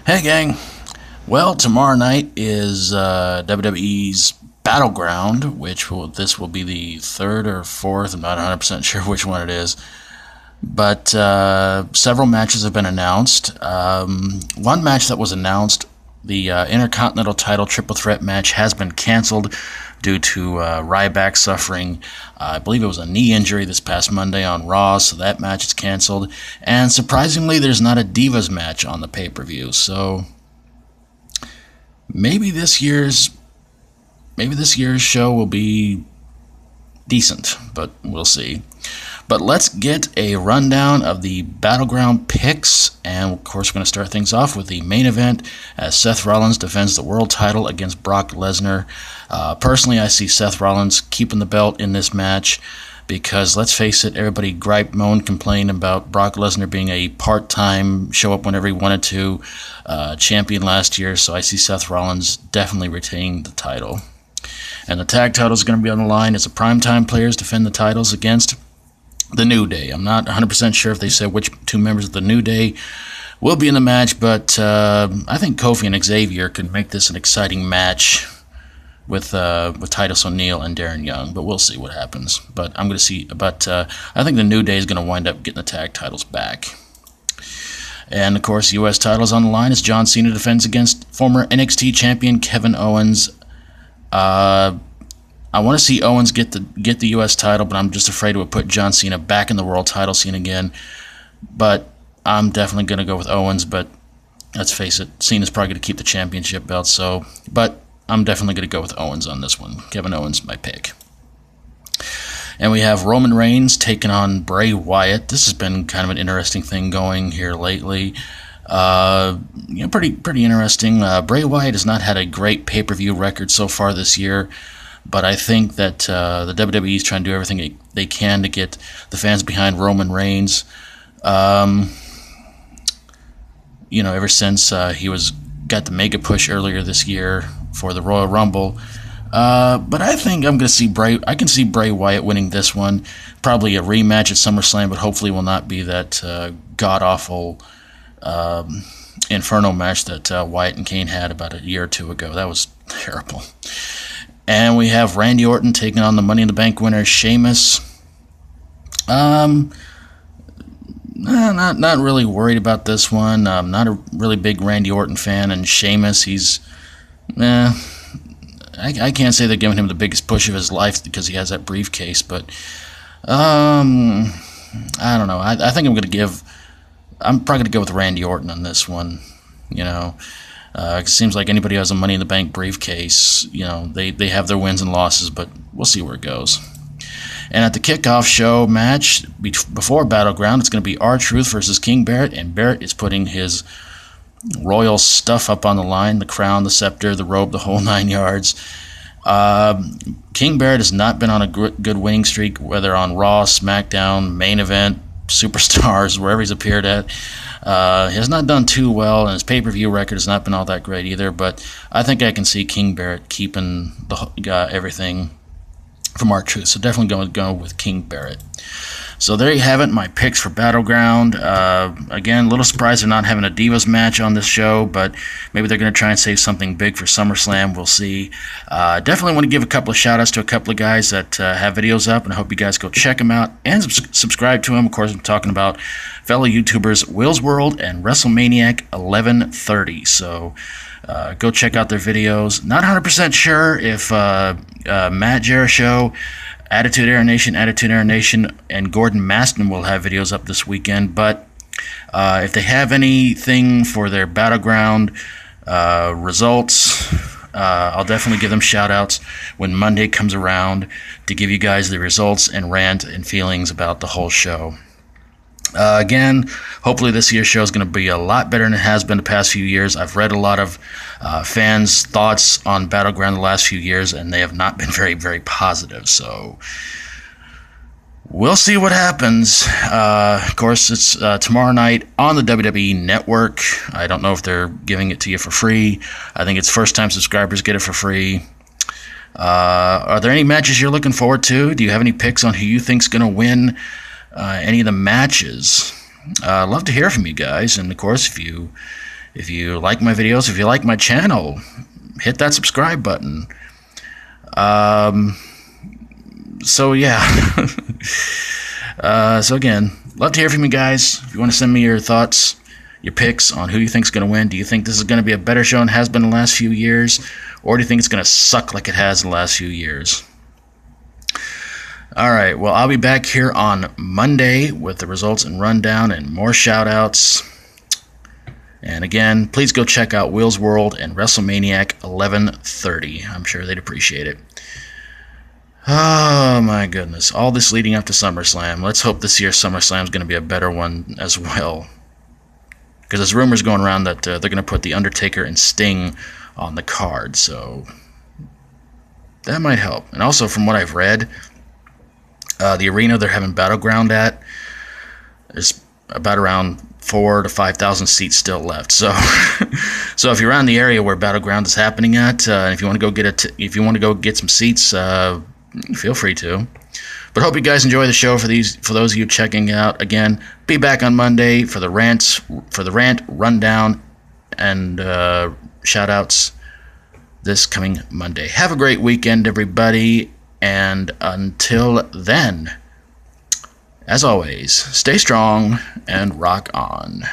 Hey gang, well tomorrow night is WWE's Battleground, this will be the third or fourth, I'm not 100% sure which one it is, but several matches have been announced. One match that was announced, the Intercontinental title triple threat match, has been canceled due to Ryback suffering, I believe it was a knee injury this past Monday on Raw, so that match is canceled. And surprisingly, there's not a Divas match on the pay-per-view, so maybe this year's show will be decent, but we'll see. But let's get a rundown of the Battleground picks, and of course we're going to start things off with the main event as Seth Rollins defends the world title against Brock Lesnar. Personally, I see Seth Rollins keeping the belt in this match because, let's face it, everybody griped, moaned, complained about Brock Lesnar being a part-time, show-up whenever he wanted to, champion last year, so I see Seth Rollins definitely retaining the title. And the tag title is going to be on the line as the primetime players defend the titles against the New Day. I'm not 100% sure if they said which two members of the New Day will be in the match, but I think Kofi and Xavier could make this an exciting match with Titus O'Neil and Darren Young, but we'll see what happens. But I think the New Day is going to wind up getting the tag titles back. And of course, U.S. titles on the line as John Cena defends against former NXT champion Kevin Owens. I want to see Owens get the U.S. title, but I'm just afraid it would put John Cena back in the world title scene again. But I'm definitely going to go with Owens, but let's face it, Cena's probably going to keep the championship belt, but I'm definitely going to go with Owens on this one. Kevin Owens, my pick. And we have Roman Reigns taking on Bray Wyatt. This has been kind of an interesting thing going here lately. Pretty interesting. Bray Wyatt has not had a great pay-per-view record so far this year, but I think that the WWE is trying to do everything they can to get the fans behind Roman Reigns. Ever since he got the mega push earlier this year for the Royal Rumble. But I think I can see Bray Wyatt winning this one. Probably a rematch at SummerSlam, but hopefully will not be that god-awful Inferno match that Wyatt and Kane had about a year or two ago. That was terrible. And we have Randy Orton taking on the Money in the Bank winner, Sheamus. Not really worried about this one. I'm not a really big Randy Orton fan, and Sheamus, I can't say they're giving him the biggest push of his life because he has that briefcase, but I don't know. I think I'm probably going to go with Randy Orton on this one, it seems like anybody who has a Money in the Bank briefcase, they have their wins and losses, but we'll see where it goes. And at the kickoff show match before Battleground, it's going to be R-Truth versus King Barrett, and Barrett is putting his royal stuff up on the line, the crown, the scepter, the robe, the whole 9 yards. King Barrett has not been on a good winning streak, whether on Raw, SmackDown, Main Event, Superstars, wherever he's appeared at. He has not done too well, and his pay-per-view record has not been all that great either, but I think I can see King Barrett keeping everything from R-Truth, so definitely going to go with King Barrett. So there you have it, my picks for Battleground. Again, a little surprised they're not having a Divas match on this show, but maybe they're going to try and save something big for SummerSlam. We'll see. Definitely want to give a couple of shout-outs to a couple of guys that have videos up, and I hope you guys go check them out and subscribe to them. Of course, I'm talking about fellow YouTubers Wills World and WrestleManiac 1130. So go check out their videos. Not 100% sure if Matt Jericho, Attitude Era Nation, and Gordon Maston will have videos up this weekend, but if they have anything for their Battleground results, I'll definitely give them shout-outs when Monday comes around to give you guys the results and rant and feelings about the whole show. Again, hopefully this year's show is going to be a lot better than it has been the past few years. I've read a lot of fans' thoughts on Battleground the last few years, and they have not been very, very positive. So we'll see what happens. Of course, it's tomorrow night on the WWE Network. I don't know if they're giving it to you for free. I think it's first-time subscribers get it for free. Are there any matches you're looking forward to? Do you have any picks on who you think's going to win any of the matches? I'd love to hear from you guys. And of course, if If you like my videos, if you like my channel, hit that subscribe button. So yeah. So again, love to hear from you guys. If you want to send me your thoughts, your picks on who you think is going to win. Do you think this is going to be a better show than it has been the last few years? Or do you think it's going to suck like it has in the last few years? Alright, well, I'll be back here on Monday with the results and rundown and more shoutouts. And again, please go check out Wills World and WrestleManiac 1130. I'm sure they'd appreciate it. Oh my goodness. All this leading up to SummerSlam. Let's hope this year's SummerSlam is going to be a better one as well. Because there's rumors going around that they're going to put The Undertaker and Sting on the card. So that might help. And also from what I've read, the arena they're having Battleground at, there's about around 4,000 to 5,000 seats still left. So, so if you're around the area where Battleground is happening at, if you want to go get some seats, feel free to. But hope you guys enjoy the show. For those of you checking out, again, be back on Monday for the rant, rundown, and shoutouts this coming Monday. Have a great weekend, everybody. And until then, as always, stay strong and rock on.